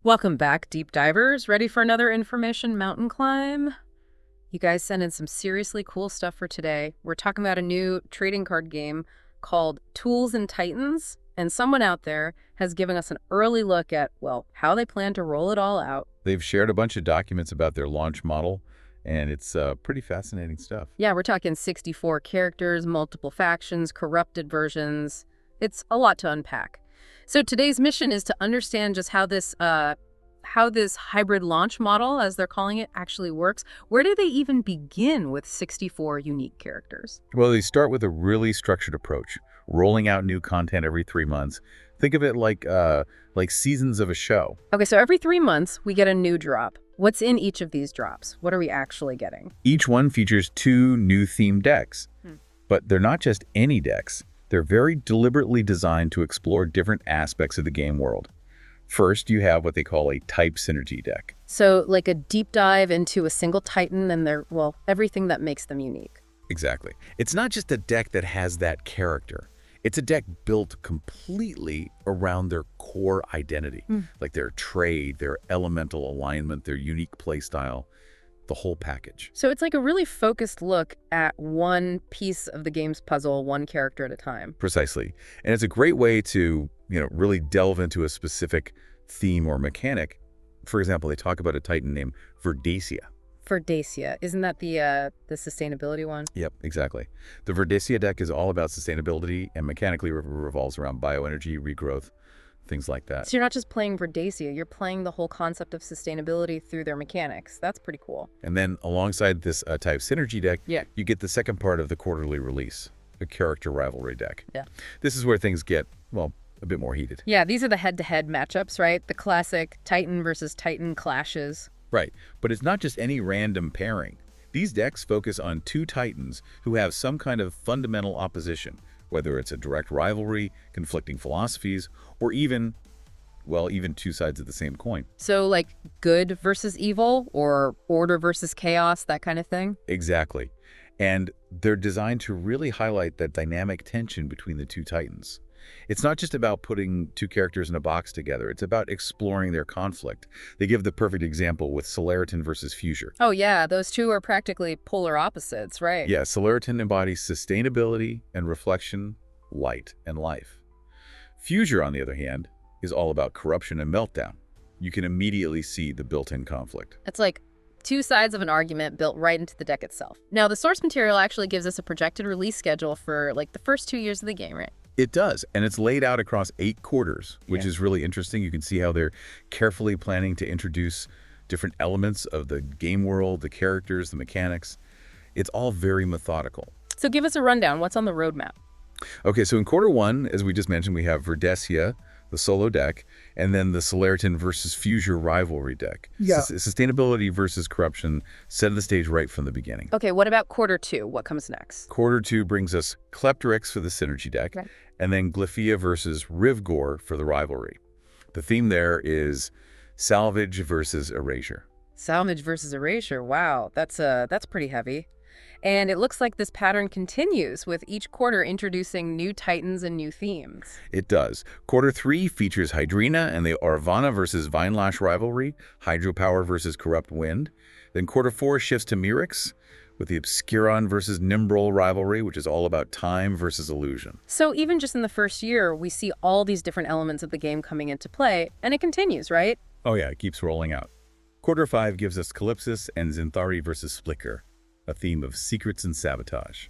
Welcome back, deep divers. Ready for another information mountain climb? You guys sent in some seriously cool stuff for today. We're talking about a new trading card game called Tools Titans, and someone out there has given us an early look at, well, how they plan to roll it all out. They've shared a bunch of documents about their launch model, and it's pretty fascinating stuff. Yeah, we're talking 64 characters, multiple factions, corrupted versions. It's a lot to unpack. So today's mission is to understand just how this hybrid launch model, as they're calling it, actually works. Where do they even begin with 64 unique characters? Well, they start with a really structured approach, rolling out new content every 3 months. Think of it like seasons of a show. Okay, so every 3 months, we get a new drop. What's in each of these drops? What are we actually getting? Each one features 2 new themed decks, but they're not just any decks. They're very deliberately designed to explore different aspects of the game world. First, you have what they call a type synergy deck. So like a deep dive into a single Titan and everything that makes them unique. Exactly. It's not just a deck that has that character. It's a deck built completely around their core identity, like their trade, their elemental alignment, their unique playstyle, the whole package. So it's like a really focused look at one piece of the game's puzzle, one character at a time. Precisely. And it's a great way to, really delve into a specific theme or mechanic. For example, they talk about a Titan named Verdacia. Verdacia. Isn't that the sustainability one? Yep, exactly. The Verdacia deck is all about sustainability and mechanically revolves around bioenergy, regrowth, things like that. So you're not just playing Verdacia, you're playing the whole concept of sustainability through their mechanics. That's pretty cool. And then alongside this type synergy deck, you get the second part of the quarterly release, a character rivalry deck. Yeah. This is where things get, a bit more heated. Yeah, these are the head-to-head matchups, right? The classic Titan versus Titan clashes. Right, but it's not just any random pairing. These decks focus on 2 Titans who have some kind of fundamental opposition, whether it's a direct rivalry, conflicting philosophies, or even 2 sides of the same coin. So like good versus evil, or order versus chaos, that kind of thing? Exactly. And they're designed to really highlight that dynamic tension between the 2 Titans. It's not just about putting 2 characters in a box together. It's about exploring their conflict. They give the perfect example with Solaritan versus Fuser. Oh yeah, those 2 are practically polar opposites, right? Yeah, Solaritan embodies sustainability and reflection, light and life. Fuser, on the other hand, is all about corruption and meltdown. You can immediately see the built-in conflict. It's like 2 sides of an argument built right into the deck itself. Now, the source material actually gives us a projected release schedule for like the first 2 years of the game, right? It does, and it's laid out across 8 quarters, which is really interesting. You can see how they're carefully planning to introduce different elements of the game world, the characters, the mechanics. It's all very methodical. So give us a rundown. What's on the roadmap? Okay, so in quarter 1, as we just mentioned, we have Verdacia, the solo deck, and then the Solaritan versus Fuser rivalry deck. Yeah. Sustainability versus corruption set the stage right from the beginning. Okay, what about quarter 2? What comes next? Quarter 2 brings us Kleptorix for the synergy deck, and then Glyphia versus Rivgor for the rivalry. The theme there is salvage versus erasure. Salvage versus erasure. Wow, that's pretty heavy. And it looks like this pattern continues with each quarter introducing new Titans and new themes. It does. Quarter 3 features Hydrina and the Arvana versus Vinelash rivalry, Hydropower versus Corrupt Wind. Then quarter 4 shifts to Mirix with the Obscuron versus Nimbrol rivalry, which is all about time versus illusion. So even just in the first year, we see all these different elements of the game coming into play, and it continues, right? Oh yeah, it keeps rolling out. Quarter 5 gives us Calypsis and Zinthari versus Splicker, a theme of secrets and sabotage.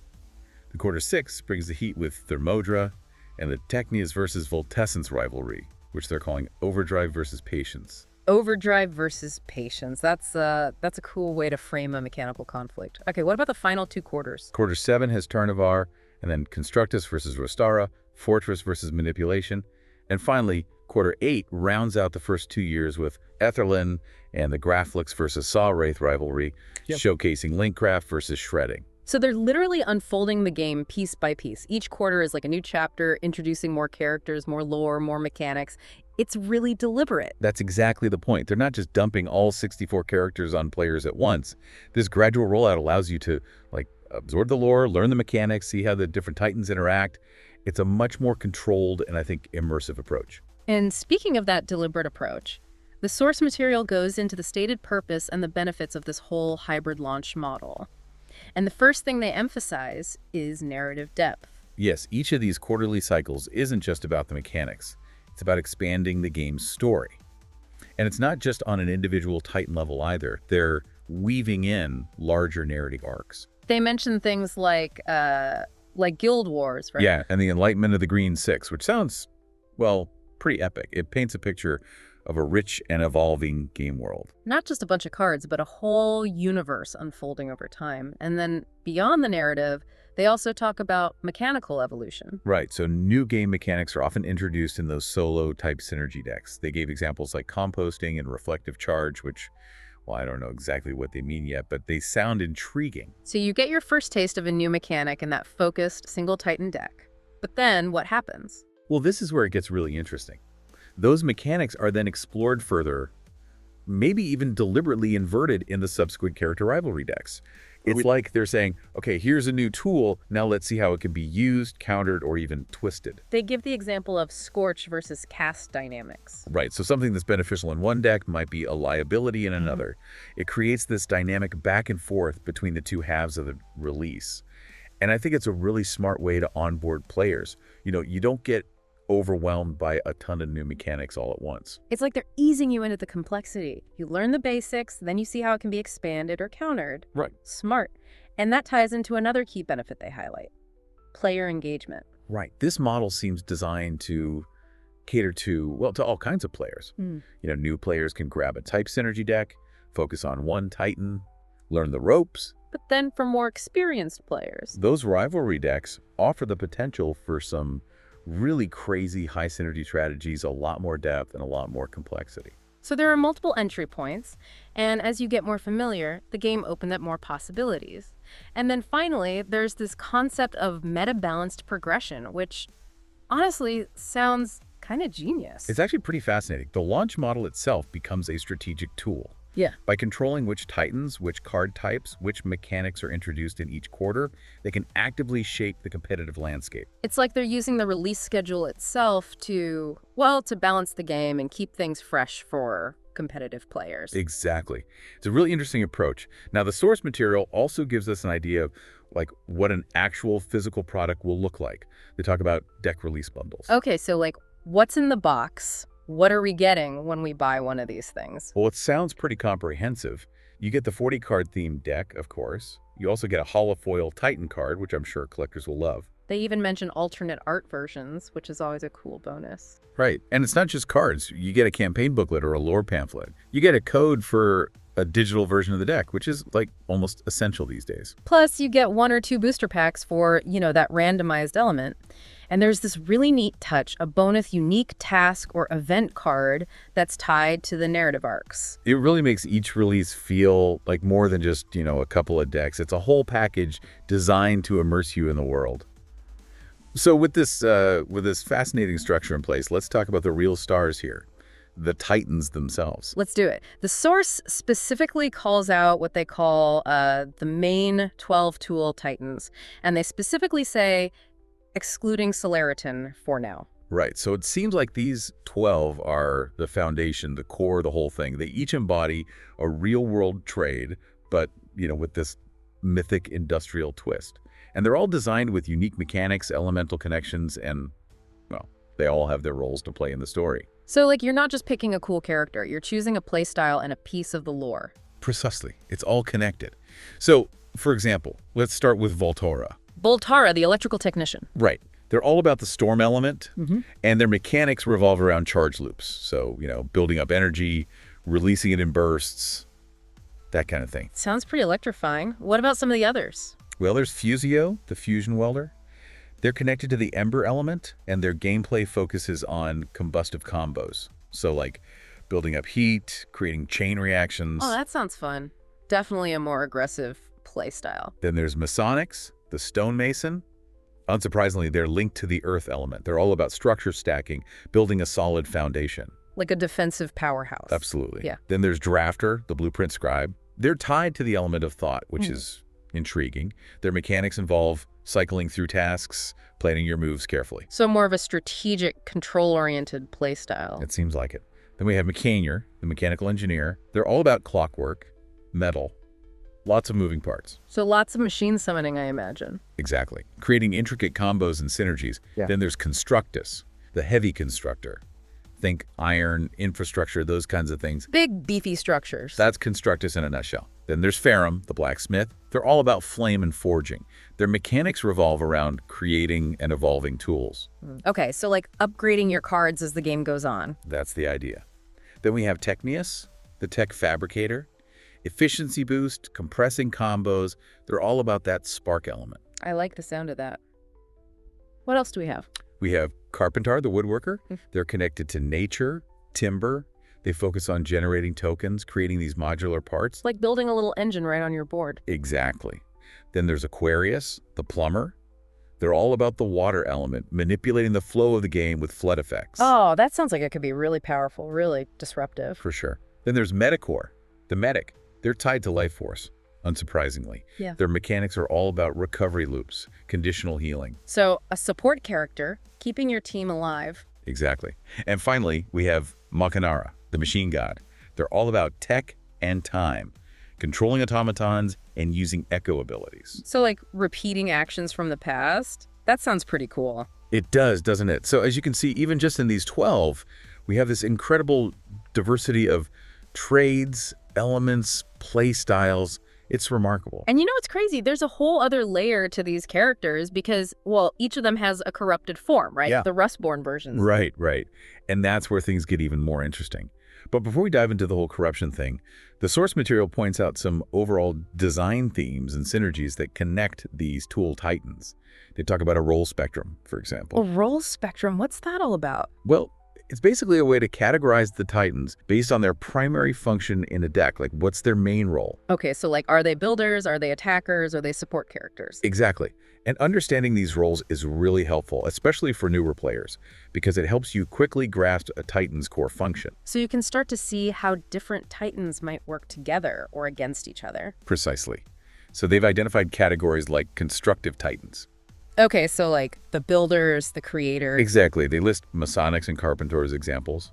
The quarter 6 brings the heat with Thermodra and the Technias versus Voltessence rivalry, which they're calling Overdrive versus Patience. Overdrive versus Patience. That's a cool way to frame a mechanical conflict. Okay, what about the final 2 quarters? Quarter 7 has Tarnavar, and then Constructus versus Rostara, Fortress versus Manipulation, and finally, quarter 8 rounds out the first 2 years with Etherlin and the Graphlix versus Sawwraith rivalry, showcasing Linkcraft versus Shredding. So they're literally unfolding the game piece by piece. Each quarter is like a new chapter, introducing more characters, more lore, more mechanics. It's really deliberate. That's exactly the point. They're not just dumping all 64 characters on players at once. This gradual rollout allows you to absorb the lore, learn the mechanics, see how the different Titans interact. It's a much more controlled and I think immersive approach. And speaking of that deliberate approach, The source material goes into the stated purpose and the benefits of this whole hybrid launch model. And the first thing they emphasize is narrative depth. Yes, each of these quarterly cycles isn't just about the mechanics. It's about expanding the game's story. And it's not just on an individual Titan level either. They're weaving in larger narrative arcs. They mention things like Guild Wars, right? Yeah, and the Enlightenment of the Green Six, which sounds, well, pretty epic. It paints a picture of a rich and evolving game world. Not just a bunch of cards, but a whole universe unfolding over time. And then beyond the narrative, they also talk about mechanical evolution. Right, so new game mechanics are often introduced in those solo-type synergy decks. They gave examples like composting and reflective charge, which, well, I don't know exactly what they mean yet, but they sound intriguing. So you get your first taste of a new mechanic in that focused single Titan deck. But then what happens? Well, this is where it gets really interesting. Those mechanics are then explored further, maybe even deliberately inverted in the subsequent character rivalry decks. It's like they're saying, okay, here's a new tool, now let's see how it can be used, countered, or even twisted. They give the example of Scorch versus Cast dynamics. Right, so something that's beneficial in one deck might be a liability in another. It creates this dynamic back and forth between the two halves of the release. And I think it's a really smart way to onboard players. You know, you don't get overwhelmed by a ton of new mechanics all at once. It's like they're easing you into the complexity. You learn the basics, then you see how it can be expanded or countered. Right. Smart. And that ties into another key benefit they highlight: player engagement. Right. This model seems designed to cater to, well, to all kinds of players. You know, new players can grab a type synergy deck, focus on one Titan, learn the ropes. But then for more experienced players, those rivalry decks offer the potential for some really crazy high synergy strategies, a lot more depth and a lot more complexity. So there are multiple entry points, and as you get more familiar, the game opens up more possibilities. And then finally, there's this concept of meta-balanced progression, which honestly sounds kind of genius. It's actually pretty fascinating. The launch model itself becomes a strategic tool. Yeah. By controlling which Titans, which card types, which mechanics are introduced in each quarter, they can actively shape the competitive landscape. It's like they're using the release schedule itself to balance the game and keep things fresh for competitive players. Exactly. It's a really interesting approach. Now, the source material also gives us an idea of like what an actual physical product will look like. They talk about deck release bundles. Okay, so like what's in the box? What are we getting when we buy one of these things? Well, it sounds pretty comprehensive. You get the 40-card themed deck, of course. You also get a holofoil Titan card, which I'm sure collectors will love. They even mention alternate art versions, which is always a cool bonus. Right. And it's not just cards. You get a campaign booklet or a lore pamphlet. You get a code for a digital version of the deck, which is like almost essential these days. Plus, you get 1 or 2 booster packs for, that randomized element. And there's this really neat touch, a bonus unique task or event card that's tied to the narrative arcs. It really makes each release feel like more than just, a couple of decks. It's a whole package designed to immerse you in the world. So with this fascinating structure in place, let's talk about the real stars here, the Titans themselves. Let's do it. The source specifically calls out what they call the main 12-tool Titans, and they specifically say excluding Solaritan for now. Right. So it seems like these 12 are the foundation, the core, the whole thing. They each embody a real-world trade, but, with this mythic industrial twist. And they're all designed with unique mechanics, elemental connections, and, well, they all have their roles to play in the story. So, you're not just picking a cool character. You're choosing a playstyle and a piece of the lore. Precisely. It's all connected. So, for example, let's start with Volterra. Volterra, the electrical technician. Right. They're all about the storm element, and their mechanics revolve around charge loops. So, building up energy, releasing it in bursts, that kind of thing. Sounds pretty electrifying. What about some of the others? Well, there's Fusio, the fusion welder. They're connected to the ember element, and their gameplay focuses on combustive combos. So, like building up heat, creating chain reactions. Oh, that sounds fun. Definitely a more aggressive playstyle. Then there's Masonics, the stonemason. Unsurprisingly, they're linked to the earth element. They're all about structure stacking, building a solid foundation. Like a defensive powerhouse. Absolutely. Yeah. Then there's Drafter, the blueprint scribe. They're tied to the element of thought, which is intriguing. Their mechanics involve cycling through tasks, planning your moves carefully. So more of a strategic, control-oriented playstyle. It seems like it. Then we have Mechanier, the mechanical engineer. They're all about clockwork, metal, lots of moving parts. So lots of machine summoning, I imagine. Exactly. Creating intricate combos and synergies. Yeah. Then there's Constructus, the heavy constructor. Think iron, infrastructure, those kinds of things. Big, beefy structures. That's Constructus in a nutshell. Then there's Ferrum, the blacksmith. They're all about flame and forging. Their mechanics revolve around creating and evolving tools. Okay, so like upgrading your cards as the game goes on. That's the idea. Then we have Technius, the tech fabricator. Efficiency boost, compressing combos. They're all about that spark element. I like the sound of that. What else do we have? We have Carpentar, the woodworker. They're connected to nature, timber. They focus on generating tokens, creating these modular parts. It's like building a little engine right on your board. Exactly. Then there's Aquarius, the plumber. They're all about the water element, manipulating the flow of the game with flood effects. Oh, that sounds like it could be really powerful, really disruptive. For sure. Then there's Medicore, the medic. They're tied to life force, unsurprisingly. Yeah. Their mechanics are all about recovery loops, conditional healing. So a support character, keeping your team alive. Exactly. And finally, we have Machinara, the machine god. They're all about tech and time, controlling automatons and using echo abilities. So like repeating actions from the past? That sounds pretty cool. It does, doesn't it? So as you can see, even just in these 12, we have this incredible diversity of trades, elements, play styles. It's remarkable. And you know what's crazy? There's a whole other layer to these characters because, well, each of them has a corrupted form, right? Yeah. The Rustborn versions. Right, right. And that's where things get even more interesting. But before we dive into the whole corruption thing, the source material points out some overall design themes and synergies that connect these tool titans. They talk about a role spectrum, for example. A role spectrum? What's that all about? Well, it's basically a way to categorize the titans based on their primary function in a deck. Like, what's their main role? Okay, so like, are they builders? Are they attackers? Are they support characters? Exactly. And understanding these roles is really helpful, especially for newer players, because it helps you quickly grasp a titan's core function. So you can start to see how different titans might work together or against each other. Precisely. So they've identified categories like constructive titans. Okay, so like the builders, the creators. Exactly. They list Masonics and Carpenters as examples.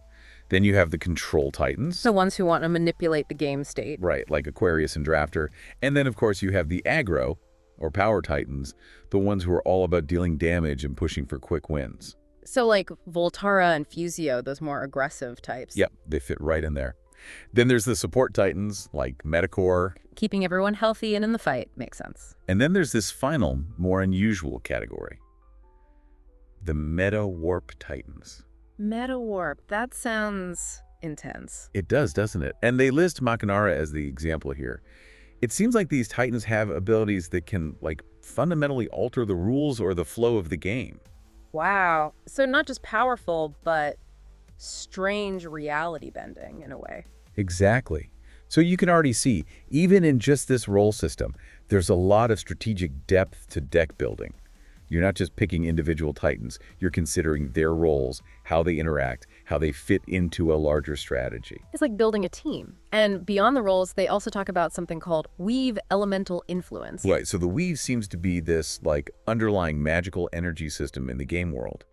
Then you have the control titans. The ones who want to manipulate the game state. Right, like Aquarius and Drafter. And then, of course, you have the aggro, or power titans, the ones who are all about dealing damage and pushing for quick wins. So like Voltara and Fusio, those more aggressive types. Yep, they fit right in there. Then there's the support titans, like Metacore. Keeping everyone healthy and in the fight makes sense. And then there's this final, more unusual category. The Meta Warp Titans. Meta Warp, that sounds intense. It does, doesn't it? And they list Machinara as the example here. It seems like these titans have abilities that can, like, fundamentally alter the rules or the flow of the game. Wow. So not just powerful, but strange reality bending in a way. Exactly. So you can already see, even in just this role system, there's a lot of strategic depth to deck building. You're not just picking individual titans, you're considering their roles, how they interact, how they fit into a larger strategy. It's like building a team. And beyond the roles, they also talk about something called weave elemental influence. Right, so the weave seems to be this like underlying magical energy system in the game world.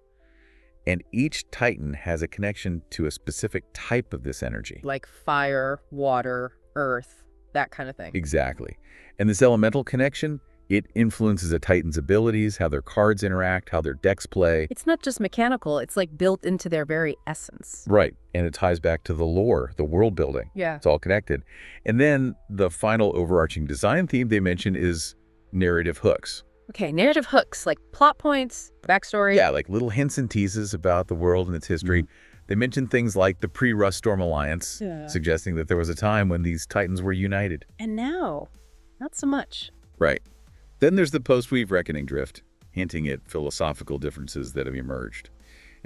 And each titan has a connection to a specific type of this energy. Like fire, water, earth, that kind of thing. Exactly. And this elemental connection, it influences a titan's abilities, how their cards interact, how their decks play. It's not just mechanical, it's like built into their very essence. Right, and it ties back to the lore, the world building. Yeah. It's all connected. And then the final overarching design theme they mention is narrative hooks. Okay, narrative hooks, like plot points, backstory. Yeah, like little hints and teases about the world and its history. They mention things like the pre-Rustborn alliance, suggesting that there was a time when these titans were united. And now, not so much. Right. Then there's the post-weave reckoning drift, hinting at philosophical differences that have emerged.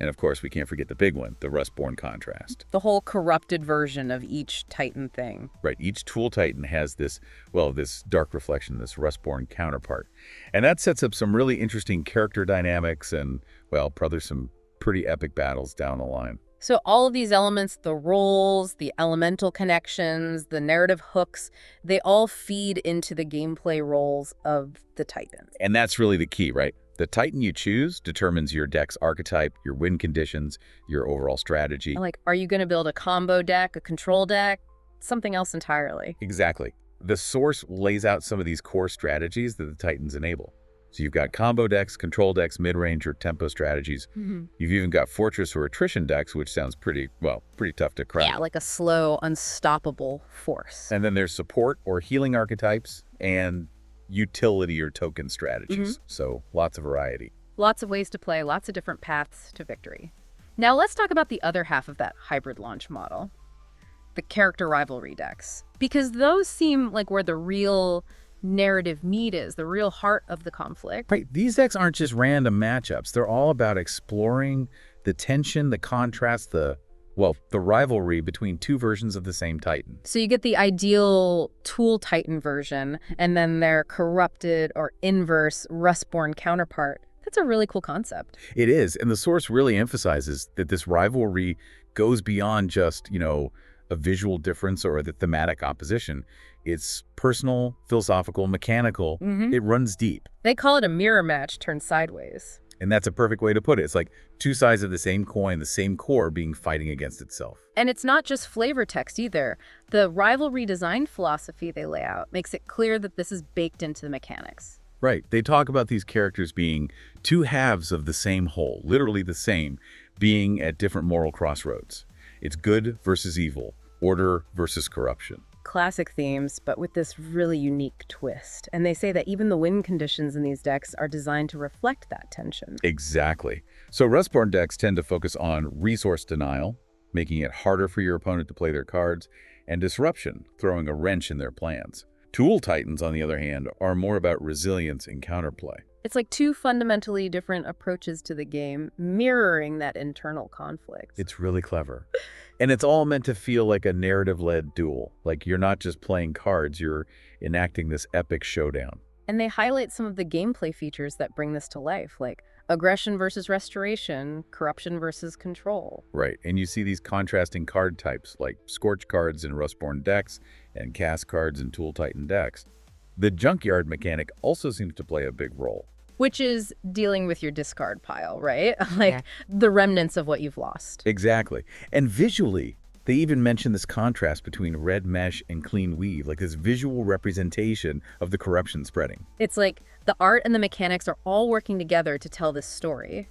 And of course, we can't forget the big one, the Rustborn contrast. The whole corrupted version of each Titan thing. Right, each tool Titan has this, well, this dark reflection, this Rustborn counterpart. And that sets up some really interesting character dynamics and, well, probably some pretty epic battles down the line. So all of these elements, the roles, the elemental connections, the narrative hooks, they all feed into the gameplay roles of the Titans. And that's really the key, right? The Titan you choose determines your deck's archetype, your win conditions, your overall strategy. Like, are you going to build a combo deck, a control deck, something else entirely? Exactly. The source lays out some of these core strategies that the Titans enable. So you've got combo decks, control decks, mid-range or tempo strategies. You've even got fortress or attrition decks, which sounds pretty tough to crack. Yeah, like a slow, unstoppable force. And then there's support or healing archetypes and utility or token strategies. So lots of variety. Lots of ways to play, lots of different paths to victory. Now let's talk about the other half of that hybrid launch model, the character rivalry decks. Because those seem like where the real narrative meat is, the real heart of the conflict. Right. These decks aren't just random matchups. They're all about exploring the tension, the contrast, the rivalry between two versions of the same Titan. So you get the ideal Tool Titan version, and then their corrupted or inverse Rustborn counterpart. That's a really cool concept. It is, and the source really emphasizes that this rivalry goes beyond just, a visual difference or the thematic opposition. It's personal, philosophical, mechanical. It runs deep. They call it a mirror match turned sideways. And that's a perfect way to put it. It's like two sides of the same coin, the same core fighting against itself. And it's not just flavor text either. The rivalry design philosophy they lay out makes it clear that this is baked into the mechanics. Right. They talk about these characters being two halves of the same whole, literally the same, being at different moral crossroads. It's good versus evil, order versus corruption. Classic themes, but with this really unique twist. And they say that even the win conditions in these decks are designed to reflect that tension. Exactly. So Rustborn decks tend to focus on resource denial, making it harder for your opponent to play their cards, and disruption, throwing a wrench in their plans. Tool Titans, on the other hand, are more about resilience and counterplay. It's like two fundamentally different approaches to the game, mirroring that internal conflict. It's really clever. And it's all meant to feel like a narrative-led duel. Like you're not just playing cards, you're enacting this epic showdown. And they highlight some of the gameplay features that bring this to life, like aggression versus restoration, corruption versus control. Right, and you see these contrasting card types, like Scorch cards in Rustborn decks and Cast cards in Tool Titan decks. The junkyard mechanic also seems to play a big role. Which is dealing with your discard pile, right? Like the remnants of what you've lost. Exactly. And visually, they even mention this contrast between red mesh and clean weave, like this visual representation of the corruption spreading. It's like the art and the mechanics are all working together to tell this story.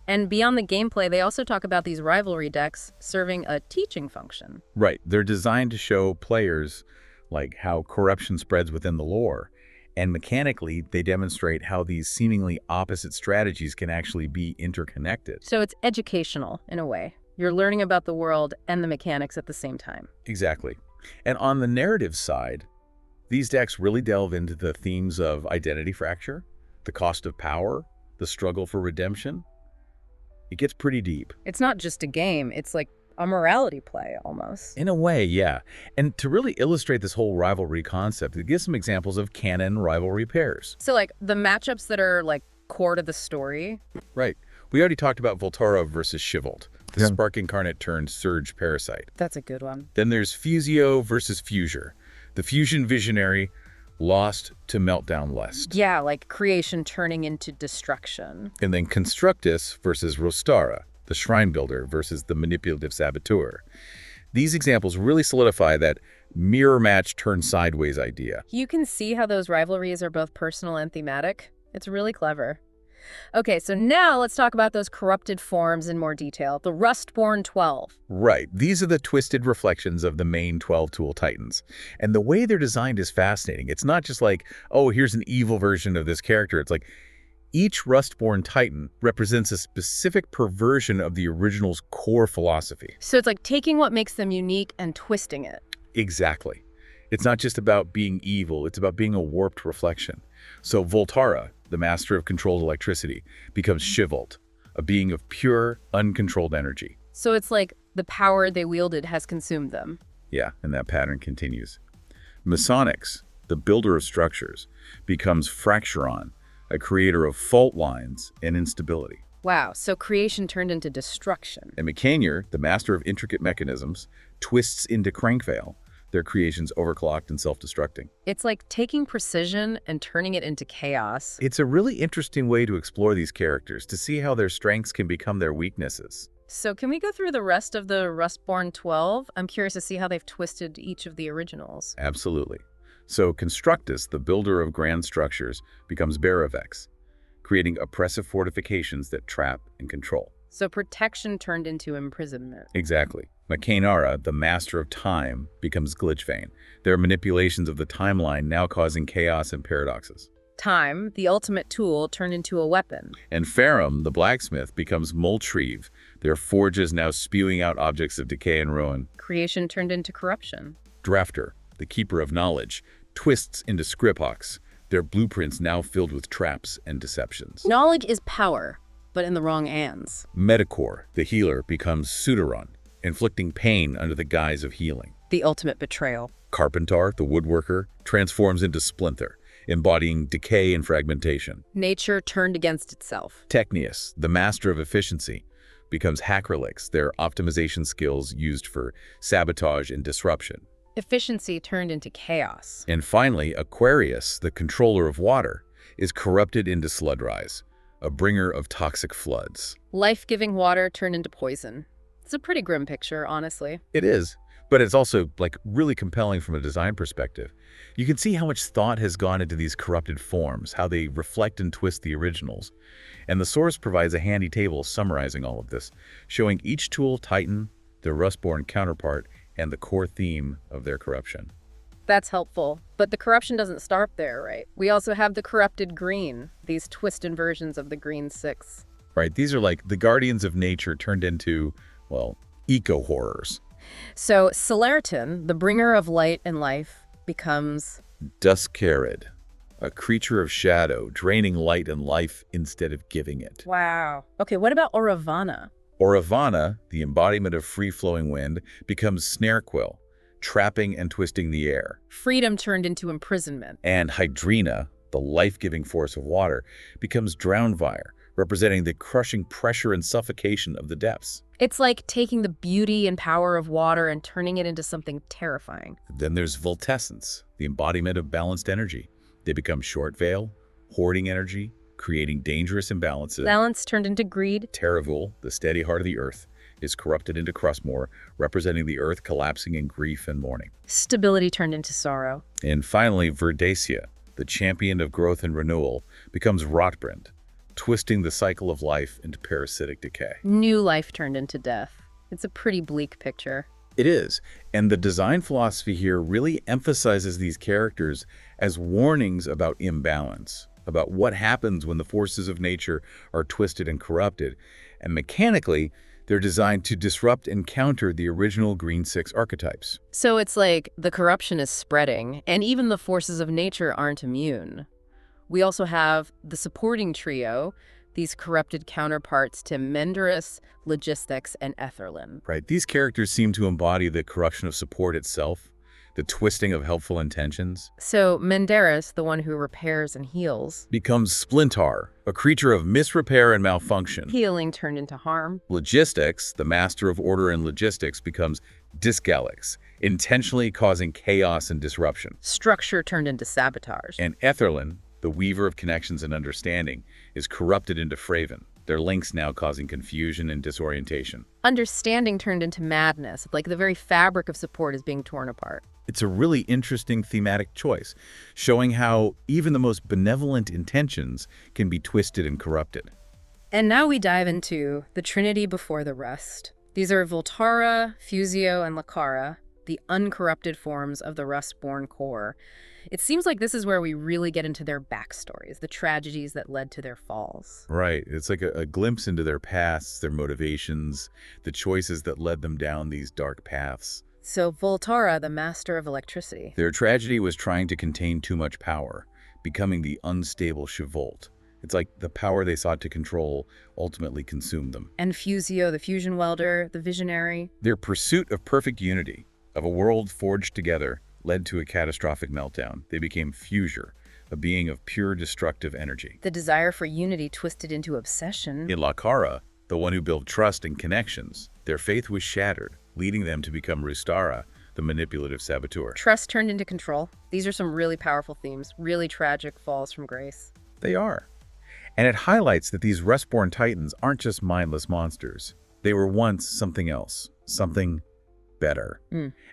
And beyond the gameplay, they also talk about these rivalry decks serving a teaching function. Right. They're designed to show players like how corruption spreads within the lore. And mechanically, they demonstrate how these seemingly opposite strategies can actually be interconnected. So it's educational in a way. You're learning about the world and the mechanics at the same time. Exactly. And on the narrative side, these decks really delve into the themes of identity fracture, the cost of power, the struggle for redemption. It gets pretty deep. It's not just a game, it's like a morality play almost. In a way, yeah. And to really illustrate this whole rivalry concept, it gives some examples of canon rivalry pairs. So like the matchups that are like core to the story. Right. We already talked about Voltara versus Chivolt, the Spark Incarnate turned Surge Parasite. That's a good one. Then there's Fusio versus Fuser, the Fusion Visionary lost to Meltdown Lust. Yeah, like creation turning into destruction. And then Constructus versus Rostara, the Shrine Builder versus the Manipulative Saboteur. These examples really solidify that mirror match turn sideways idea. You can see how those rivalries are both personal and thematic. It's really clever. Okay, so now let's talk about those corrupted forms in more detail. The Rustborn 12. Right. These are the twisted reflections of the main 12 Tool Titans. And the way they're designed is fascinating. It's not just like, oh, here's an evil version of this character. It's like each Rustborn Titan represents a specific perversion of the original's core philosophy. So it's like taking what makes them unique and twisting it. Exactly. It's not just about being evil. It's about being a warped reflection. So Voltara, the master of controlled electricity, becomes Chivolt, a being of pure, uncontrolled energy. So it's like the power they wielded has consumed them. Yeah, and that pattern continues. Masonix, the builder of structures, becomes Fracturon, a creator of fault lines and instability. Wow, so creation turned into destruction. And Mechanier, the master of intricate mechanisms, twists into Crankvale, their creations overclocked and self-destructing. It's like taking precision and turning it into chaos. It's a really interesting way to explore these characters, to see how their strengths can become their weaknesses. So can we go through the rest of the Rustborn 12? I'm curious to see how they've twisted each of the originals. Absolutely. So Constructus, the builder of grand structures, becomes Bearavex, creating oppressive fortifications that trap and control. So protection turned into imprisonment. Exactly. Macanara, the master of time, becomes Glitchvane. There are manipulations of the timeline now causing chaos and paradoxes. Time, the ultimate tool, turned into a weapon. And Farum, the blacksmith, becomes Moltrieve, their forges now spewing out objects of decay and ruin. Creation turned into corruption. Drafter, the keeper of knowledge, twists into Skripox, their blueprints now filled with traps and deceptions. Knowledge is power, but in the wrong hands. Metacore, the healer, becomes Pseudoron, inflicting pain under the guise of healing. The ultimate betrayal. Carpentar, the woodworker, transforms into Splinter, embodying decay and fragmentation. Nature turned against itself. Technius, the master of efficiency, becomes Hackerlix, their optimization skills used for sabotage and disruption. Efficiency turned into chaos. And finally, Aquarius, the controller of water, is corrupted into Sludrise, a bringer of toxic floods. Life-giving water turned into poison. It's a pretty grim picture, honestly. It is, but it's also really compelling from a design perspective. You can see how much thought has gone into these corrupted forms, how they reflect and twist the originals. And the source provides a handy table summarizing all of this, showing each Tool Titan, their Rustborn counterpart, and the core theme of their corruption. That's helpful, but the corruption doesn't start there, right? We also have the corrupted green, these twisted versions of the green 6. Right, these are like the guardians of nature turned into, well, eco-horrors. So Celerton, the bringer of light and life, becomes Duskarid, a creature of shadow, draining light and life instead of giving it. Wow. Okay, what about Oravana? Oravana, the embodiment of free-flowing wind, becomes Snarequill, trapping and twisting the air. Freedom turned into imprisonment. And Hydrina, the life-giving force of water, becomes Drownvire, representing the crushing pressure and suffocation of the depths. It's like taking the beauty and power of water and turning it into something terrifying. Then there's Voltessence, the embodiment of balanced energy. They become Short Veil, hoarding energy, creating dangerous imbalances. Balance turned into greed. Teravul, the steady heart of the earth, is corrupted into Crustmore, representing the earth collapsing in grief and mourning. Stability turned into sorrow. And finally, Verdacia, the champion of growth and renewal, becomes Rotbrand, twisting the cycle of life into parasitic decay. New life turned into death. It's a pretty bleak picture. It is, and the design philosophy here really emphasizes these characters as warnings about imbalance, about what happens when the forces of nature are twisted and corrupted. And mechanically, they're designed to disrupt and counter the original Green 6 archetypes. So it's like the corruption is spreading, and even the forces of nature aren't immune. We also have the supporting trio, these corrupted counterparts to Menderus, Logistics, and Etherlin. Right, these characters seem to embody the corruption of support itself, the twisting of helpful intentions. So Menderus, the one who repairs and heals, becomes Splintar, a creature of misrepair and malfunction. Healing turned into harm. Logistics, the master of order and logistics, becomes Disgalix, intentionally causing chaos and disruption. Structure turned into sabotage. And Etherlin, the weaver of connections and understanding, is corrupted into Fraven, their links now causing confusion and disorientation. Understanding turned into madness, like the very fabric of support is being torn apart. It's a really interesting thematic choice, showing how even the most benevolent intentions can be twisted and corrupted. And now we dive into the Trinity before the rest. These are Voltara, Fusio, and Lakara, the uncorrupted forms of the Rustborn core. It seems like this is where we really get into their backstories, the tragedies that led to their falls. Right. It's like a glimpse into their pasts, their motivations, the choices that led them down these dark paths. So Voltara, the master of electricity. Their tragedy was trying to contain too much power, becoming the unstable Chavolt. It's like the power they sought to control ultimately consumed them. And Fusio, the fusion welder, the visionary. Their pursuit of perfect unity, of a world forged together, led to a catastrophic meltdown. They became Fusure, a being of pure destructive energy. The desire for unity twisted into obsession. In Lakara, the one who built trust and connections, their faith was shattered, leading them to become Rustara, the manipulative saboteur. Trust turned into control. These are some really powerful themes, really tragic falls from grace. They are. And it highlights that these Rustborn Titans aren't just mindless monsters. They were once something else, something better.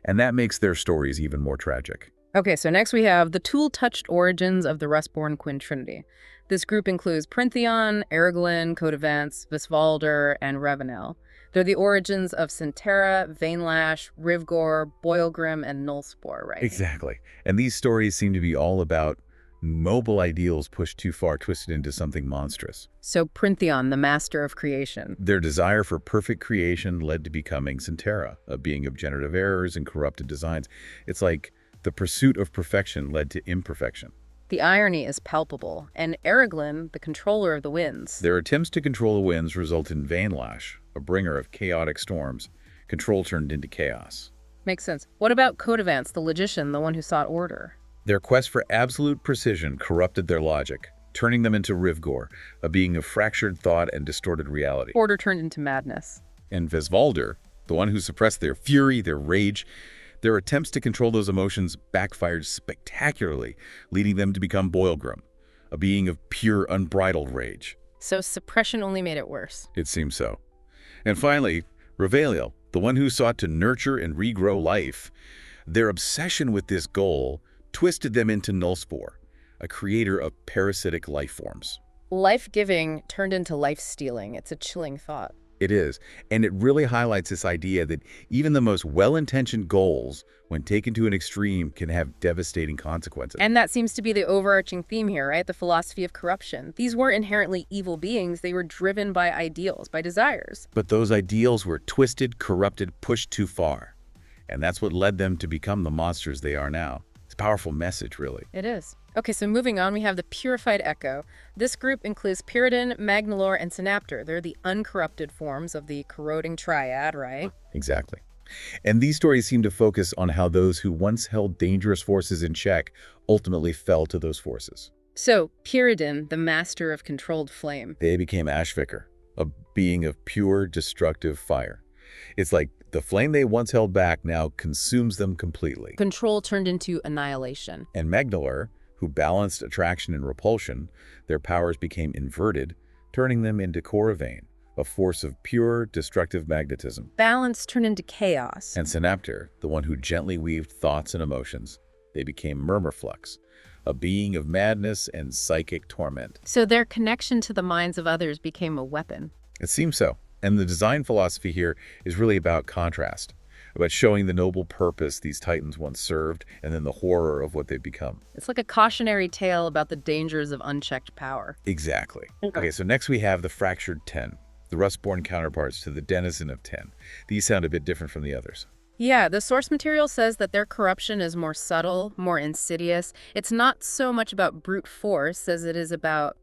And that makes their stories even more tragic. Okay, so next we have the tool-touched origins of the Rustborn Quinn Trinity. This group includes Printheon, Erglin, Codevance, Visvalder, and Revenel. They're the origins of Centera, Vainlash, Rivgor, Boilgrim, and Nullspore, right? Exactly. And these stories seem to be all about mobile ideals pushed too far, twisted into something monstrous. So Printheon, the master of creation. Their desire for perfect creation led to becoming Centera, a being of generative errors and corrupted designs. It's like the pursuit of perfection led to imperfection. The irony is palpable, and Erglin, the controller of the winds. Their attempts to control the winds result in Vainlash, a bringer of chaotic storms. Control turned into chaos. Makes sense. What about Codevance, the logician, the one who sought order? Their quest for absolute precision corrupted their logic, turning them into Rivgor, a being of fractured thought and distorted reality. Order turned into madness. And Visvalder, the one who suppressed their fury, their rage, their attempts to control those emotions backfired spectacularly, leading them to become Boilgrim, a being of pure, unbridled rage. So suppression only made it worse. It seems so. And finally, Revelio, the one who sought to nurture and regrow life. Their obsession with this goal twisted them into Nullspore, a creator of parasitic life forms. Life-giving turned into life-stealing. It's a chilling thought. It is, and it really highlights this idea that even the most well-intentioned goals, when taken to an extreme, can have devastating consequences. And that seems to be the overarching theme here, right? The philosophy of corruption. These weren't inherently evil beings. They were driven by ideals, by desires. But those ideals were twisted, corrupted, pushed too far. And that's what led them to become the monsters they are now. It's a powerful message, really. It is. Okay, so moving on, we have the Purified Echo. This group includes Pyridon, Magnalore, and Synaptor. They're the uncorrupted forms of the corroding triad, right? Exactly. And these stories seem to focus on how those who once held dangerous forces in check ultimately fell to those forces. So, Pyridon, the master of controlled flame. They became Ashvikar, a being of pure, destructive fire. It's like the flame they once held back now consumes them completely. Control turned into annihilation. And Magnalore, who balanced attraction and repulsion, their powers became inverted, turning them into Coravane, a force of pure, destructive magnetism. Balance turned into chaos. And Synaptor, the one who gently weaved thoughts and emotions, they became Murmurflux, a being of madness and psychic torment. So their connection to the minds of others became a weapon. It seems so. And the design philosophy here is really about contrast, about showing the noble purpose these titans once served and then the horror of what they've become. It's like a cautionary tale about the dangers of unchecked power. Exactly. Okay, so next we have the Fractured 10, the Rustborn counterparts to the Denizen of 10. These sound a bit different from the others. Yeah, the source material says that their corruption is more subtle, more insidious. It's not so much about brute force as it is about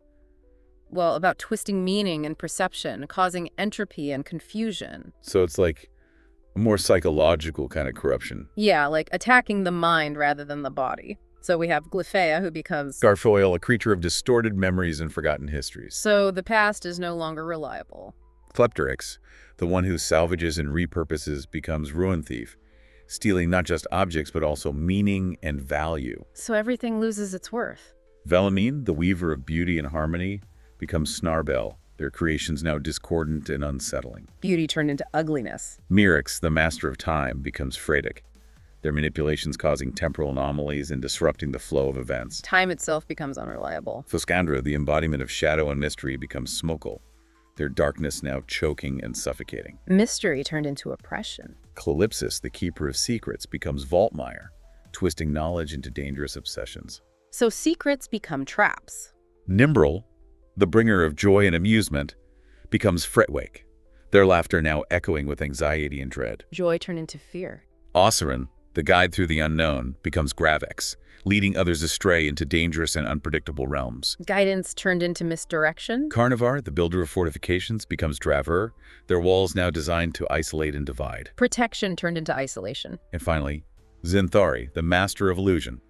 twisting meaning and perception, causing entropy and confusion. So it's like a more psychological kind of corruption. Yeah, like attacking the mind rather than the body. So we have Glyphea, who becomes Garfoil, a creature of distorted memories and forgotten histories. So the past is no longer reliable. Kleptorix, the one who salvages and repurposes, becomes Ruin Thief, stealing not just objects but also meaning and value. So everything loses its worth. Velamine, the weaver of beauty and harmony, becomes Snarbel, their creations now discordant and unsettling. Beauty turned into ugliness. Mirix, the master of time, becomes Freydic, their manipulations causing temporal anomalies and disrupting the flow of events. Time itself becomes unreliable. Fuscandra, the embodiment of shadow and mystery, becomes Smokle, their darkness now choking and suffocating. Mystery turned into oppression. Calypsis, the keeper of secrets, becomes Vaultmire, twisting knowledge into dangerous obsessions. So secrets become traps. Nimbrel, the bringer of joy and amusement, becomes Fretwake, their laughter now echoing with anxiety and dread. Joy turned into fear. Ossarin, the guide through the unknown, becomes Gravex, leading others astray into dangerous and unpredictable realms. Guidance turned into misdirection. Carnivar, the builder of fortifications, becomes Draver, their walls now designed to isolate and divide. Protection turned into isolation. And finally, Zinthari, the master of illusion,